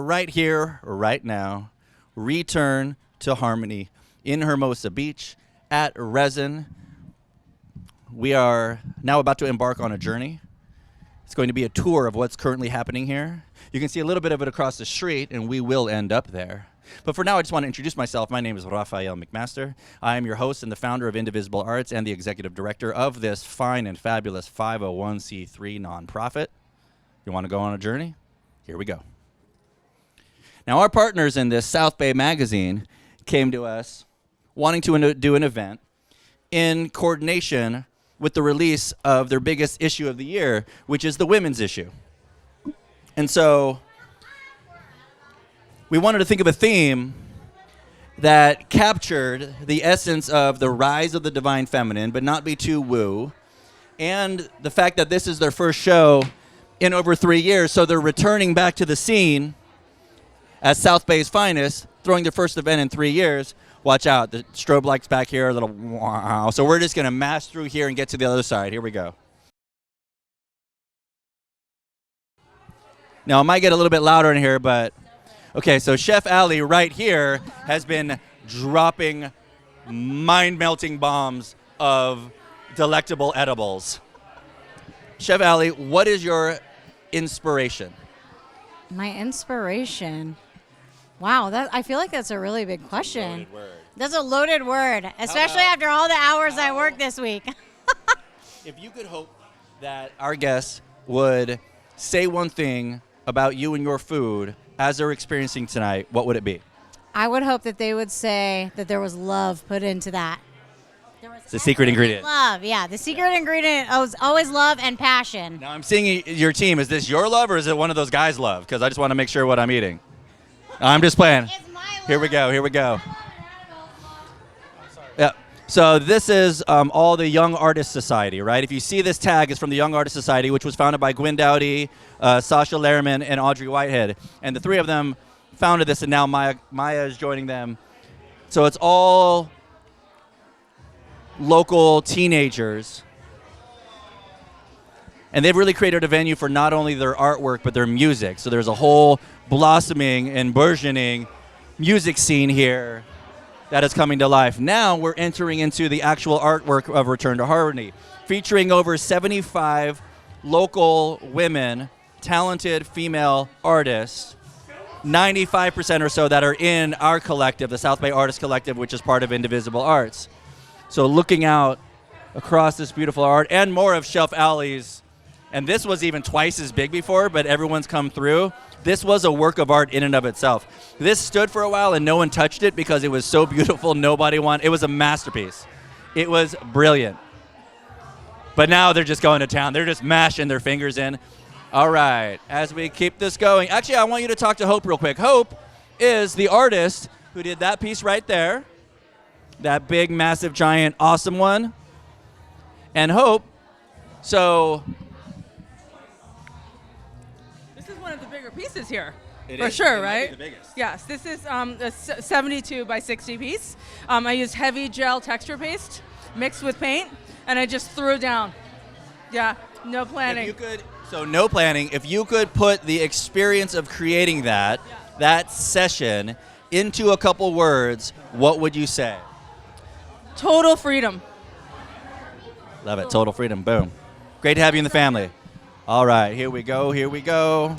right here, right now, return to harmony in Hermosa Beach at Resin. We are now about to embark on a journey. It's going to be a tour of what's currently happening here. You can see a little bit of it across the street, and we will end up there. But for now, I just want to introduce myself. My name is Rafael McMaster. I am your host and the founder of Indivisible Arts and the executive director of this fine and fabulous 501c3 nonprofit. You want to go on a journey? Here we go. Now, our partners in this, SouthBay magazine, came to us wanting to do an event in coordination with the release of their biggest issue of the year, which is the women's issue. And so we wanted to think of a theme that captured the essence of the rise of the divine feminine, but not be too woo, and the fact that this is their first show in over 3 years, so they're returning back to the scene as SouthBay's finest, throwing their first event in 3 years. Watch out, the strobe lights back here, a little wow. So we're just gonna mash through here and get to the other side. Here we go. Now, it might get a little bit louder in here, but okay, so Chef Aly right here has been dropping mind-melting bombs of delectable edibles. Chef Aly, what is your inspiration? My inspiration? Wow, I feel like that's a really big question. Loaded word. That's a loaded word, especially after all the hours I worked this week. If you could hope that our guests would say one thing about you and your food as they're experiencing tonight, what would it be? I would hope that they would say that there was love put into that. It's the secret ingredient. Love, yeah. The secret ingredient is always love and passion. Now, I'm seeing your team. Is this your love or is it one of those guys' love? Because I just want to make sure what I'm eating. I'm just playing. It's my love. Here we go. Here we go. Yeah. So this is all the Young Artist Society, right? If you see this tag, it's from the Young Artist Society, which was founded by Gwyn, Dowdee, Sasha Lerman, and Audrey Whitehead. And the three of them founded this, and now Maya is joining them. So it's all local teenagers. And they've really created a venue for not only their artwork, but their music. So there's a whole blossoming and burgeoning music scene here that is coming to life. Now we're entering into the actual artwork of Return to Harmony, featuring over 75 local women, talented female artists, 95% or so that are in our collective, the SouthBay Artist Collective, which is part of Indivisible Arts. So looking out across this beautiful art and more of Chef Aly's, and this was even twice as big before, but everyone's come through. This was a work of art in and of itself. This stood for a while and no one touched it because it was so beautiful, nobody wanted. It was a masterpiece. It was brilliant. But now they're just going to town. They're just mashing their fingers in. All right, as we keep this going. Actually, I want you to talk to Hope real quick. Hope is the artist who did that piece right there. That big, massive, giant, awesome one. And Hope, so one of the bigger pieces here. For sure, right? The biggest. Yes, this is a 72 by 60 piece. I used heavy gel texture paste mixed with paint, and I just threw it down. Yeah, no planning. No planning. If you could put the experience of creating that session into a couple words, what would you say? Total freedom. Love it. Total freedom. Boom. Great to have you in the family. All right, here we go. Here we go.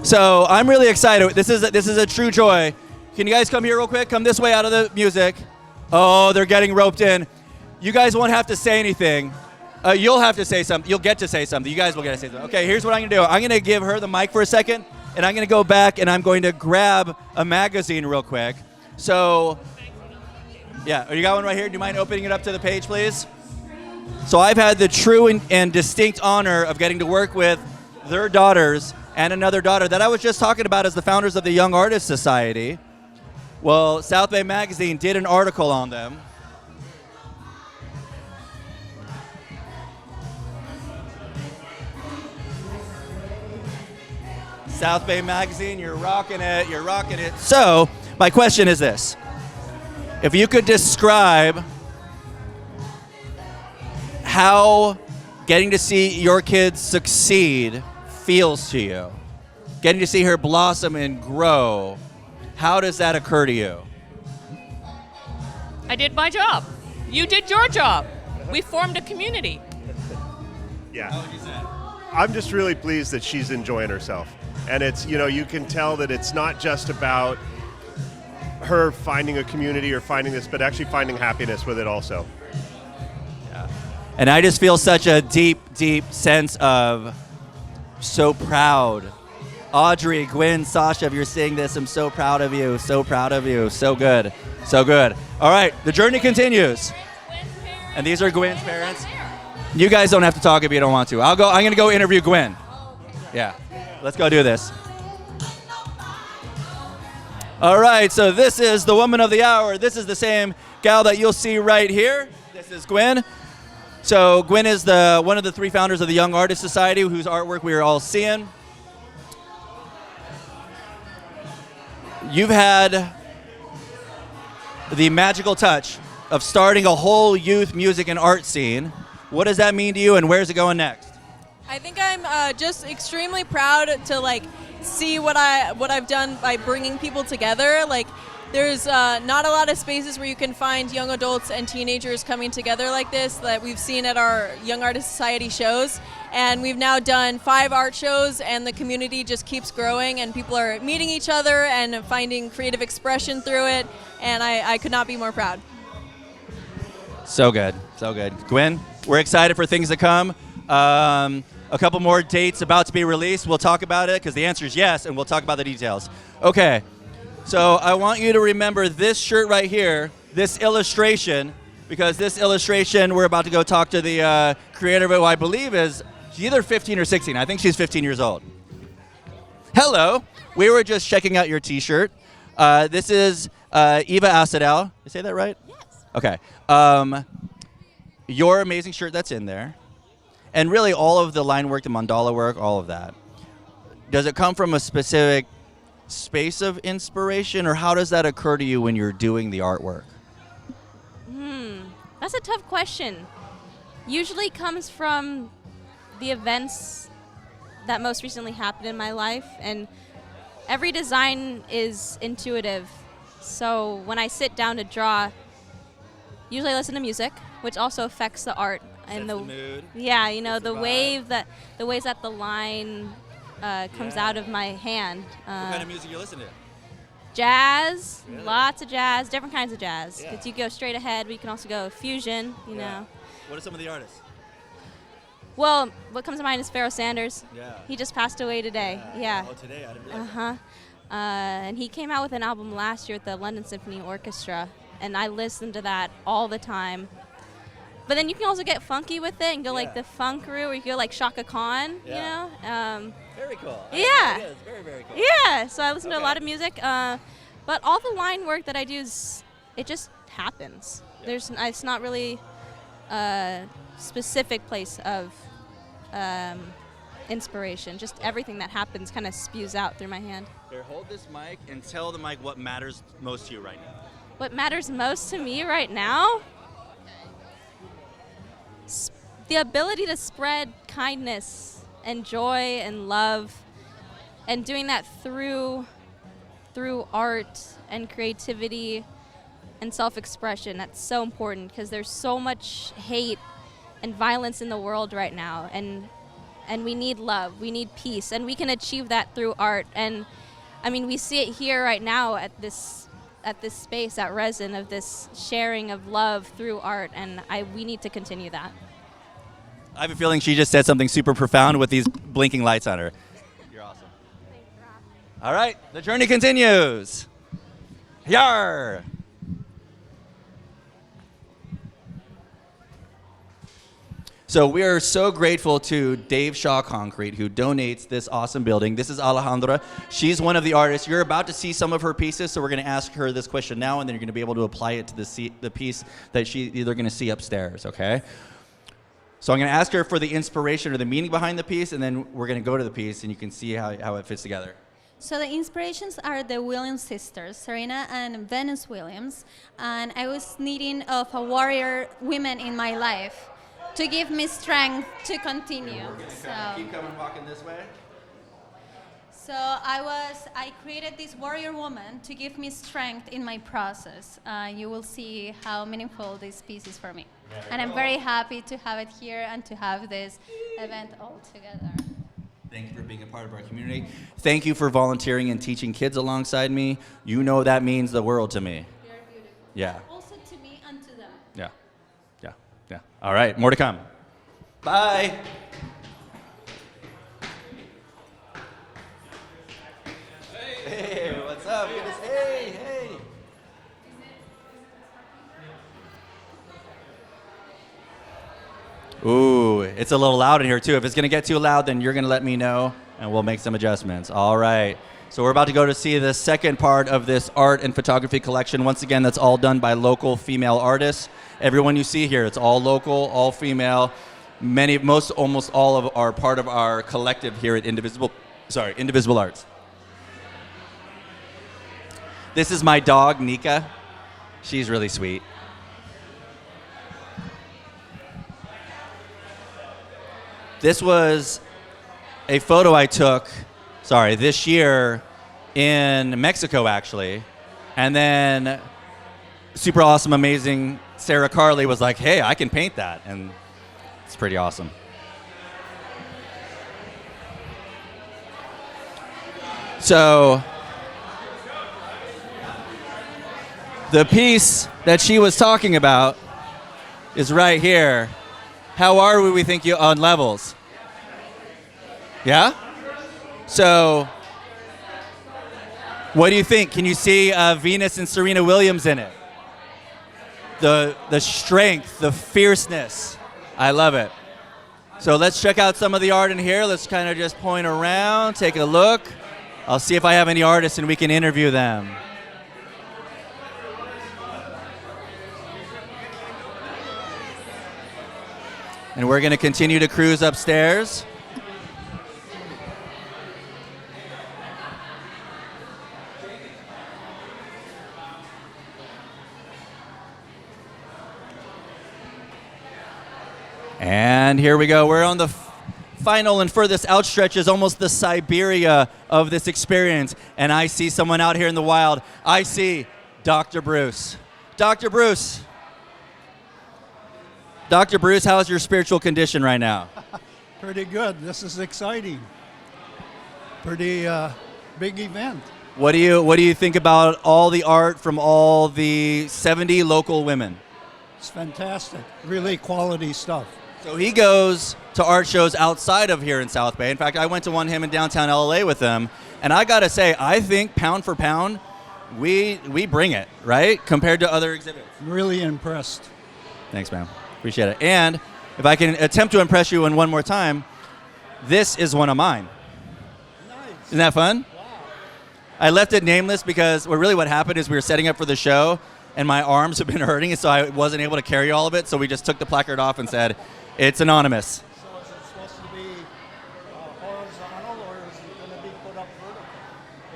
So I'm really excited. This is a true joy. Can you guys come here real quick? Come this way out of the music. Oh, they're getting roped in. You guys won't have to say anything. You'll have to say something. You'll get to say something. You guys will get to say something. Okay, here's what I'm going to do. I'm going to give her the mic for a second, and I'm going to go back, and I'm going to grab a magazine real quick. So, yeah, you got one right here? Do you mind opening it up to the page, please? So I've had the true and distinct honor of getting to work with their daughters and another daughter that I was just talking about as the founders of the Young Artist Society. Well, SouthBay Magazine did an article on them. SouthBay Magazine, you're rocking it, you're rocking it. So, my question is this. If you could describe how getting to see your kids succeed feels to you? Getting to see her blossom and grow, how does that occur to you? I did my job. You did your job. We formed a community. Yeah. How would you say? I'm just really pleased that she's enjoying herself. And it's, you can tell that it's not just about her finding a community or finding this, but actually finding happiness with it also. Yeah. And I just feel such a deep, deep sense of so proud. Audrey, Gwyn, Sasha, if you're seeing this, I'm so proud of you. So proud of you. So good. So good. All right, the journey continues. And these are Gwyn's parents. You guys don't have to talk if you don't want to. I'm going to go interview Gwyn. Yeah. Let's go do this. All right, so this is the woman of the hour. This is the same gal that you'll see right here. This is Gwyn. So Gwyn is one of the 3 founders of the Young Artist Society, whose artwork we are all seeing. You've had the magical touch of starting a whole youth music and art scene. What does that mean to you, and where's it going next? I think I'm just extremely proud to see what I've done by bringing people together. There's not a lot of spaces where you can find young adults and teenagers coming together like this that we've seen at our Young Artist Society shows. And we've now done 5 art shows, and the community just keeps growing, and people are meeting each other and finding creative expression through it. And I could not be more proud. So good. So good. Gwyn, we're excited for things to come. A couple more dates about to be released. We'll talk about it because the answer is yes, and we'll talk about the details. Okay. So I want you to remember this shirt right here, this illustration, because this illustration, we're about to go talk to the creator of it, who I believe is either 15 or 16. I think she's 15 years old. Hello. We were just checking out your T-shirt. This is Eva Asadel. Did I say that right? Yes. Okay. Your amazing shirt that's in there, and really all of the line work, the mandala work, all of that. Does it come from a specific space of inspiration, or how does that occur to you when you're doing the artwork? That's a tough question. Usually comes from the events that most recently happened in my life, and every design is intuitive. So when I sit down to draw, usually I listen to music, which also affects the art and the mood. Yeah, the the ways that the line comes out of my hand. What kind of music you listen to? Jazz, Really? Lots of jazz, different kinds of jazz. Yeah. Because you go straight ahead, but you can also go fusion, you know. What are some of the artists? Well, what comes to mind is Pharoah Sanders. Yeah. He just passed away today. Yeah. Oh, today? I didn't realize that. And he came out with an album last year with the London Symphony Orchestra, and I listened to that all the time. But then you can also get funky with it and go like the funk route, or you go like Shaka Khan, you know. Very cool. Yeah. It is very, very cool. Yeah. So I listen to a lot of music, but all the line work that I do it just happens. Yeah. It's not really a specific place of inspiration. Just everything that happens kind of spews out through my hand. Here, hold this mic and tell the mic what matters most to you right now. What matters most to me right now? The ability to spread kindness and joy and love, and doing that through art and creativity and self-expression. That's so important because there's so much hate and violence in the world right now, and we need love, we need peace, and we can achieve that through art. And I mean, we see it here right now at this space at Resin, of this sharing of love through art, and we need to continue that. I have a feeling she just said something super profound with these blinking lights on her. You're awesome. All right, the journey continues. Yar! So we are so grateful to Dave Shaw Concrete, who donates this awesome building. This is Alejandra. She's one of the artists. You're about to see some of her pieces, so we're going to ask her this question now, and then you're going to be able to apply it to the piece that they're going to see upstairs, okay? So I'm going to ask her for the inspiration or the meaning behind the piece, and then we're going to go to the piece, and you can see how it fits together. So the inspirations are the Williams sisters, Serena and Venus Williams, and I was needing of a warrior woman in my life. to give me strength to continue. Keep coming, walking this way. So I created this warrior woman to give me strength in my process. You will see how meaningful this piece is for me. And I'm very happy to have it here and to have this event all together. Thank you for being a part of our community. Thank you for volunteering and teaching kids alongside me. You know that means the world to me. They're beautiful. Yeah. Also to me and to them. Yeah. Yeah. Yeah. All right. More to come. Bye. Hey, what's up? Hey, hey. Ooh, it's a little loud in here too. If it's gonna get too loud, then you're gonna let me know and we'll make some adjustments. All right. So we're about to go to see the second part of this art and photography collection. Once again, that's all done by local female artists. Everyone you see here, it's all local, all female. Almost all of are part of our collective here at Indivisible Arts. This is my dog, Nika. She's really sweet. This was a photo I took, this year in Mexico, actually. And then super awesome, amazing Sarah Carley was like, hey, I can paint that. And it's pretty awesome. So the piece that she was talking about is right here. How are we think you on levels? Yeah? So, what do you think? Can you see Venus and Serena Williams in it? The strength, the fierceness. I love it. So let's check out some of the art in here. Let's kind of just point around, take a look. I'll see if I have any artists and we can interview them. And we're going to continue to cruise upstairs. And here we go. We're on the final and furthest outstretch is almost the Siberia of this experience. And I see someone out here in the wild. I see Dr. Bruce. Dr. Bruce. Dr. Bruce, how's your spiritual condition right now? Pretty good. This is exciting. Pretty big event. What do you think about all the art from all the 70 local women? It's fantastic. Really quality stuff. So he goes to art shows outside of here in South Bay. In fact, I went to him in downtown LA with him, and I gotta say, I think pound for pound, we bring it, right? Compared to other exhibits. I'm really impressed. Thanks, man. Appreciate it. And if I can attempt to impress you in one more time, this is one of mine. Nice. Isn't that fun? Wow. I left it nameless because what happened is we were setting up for the show, and my arms have been hurting, so I wasn't able to carry all of it, so we just took the placard off and said, it's anonymous. So is it supposed to be horizontal, or is it going to be put up vertical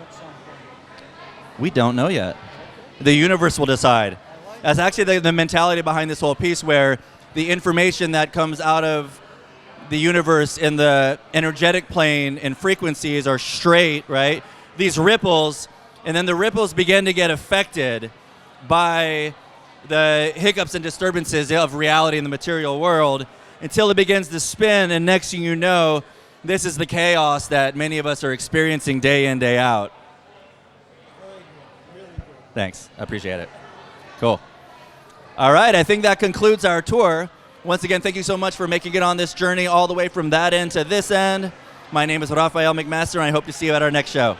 at some point? We don't know yet. The universe will decide. That's actually the mentality behind this whole piece, where the information that comes out of the universe in the energetic plane and frequencies are straight, right? These ripples, and then the ripples begin to get affected by the hiccups and disturbances of reality in the material world until it begins to spin, and next thing you know, this is the chaos that many of us are experiencing day in, day out. Very good. Really good. Thanks. I appreciate it. Cool. All right, I think that concludes our tour. Once again, thank you so much for making it on this journey all the way from that end to this end. My name is Rafael McMaster, and I hope to see you at our next show.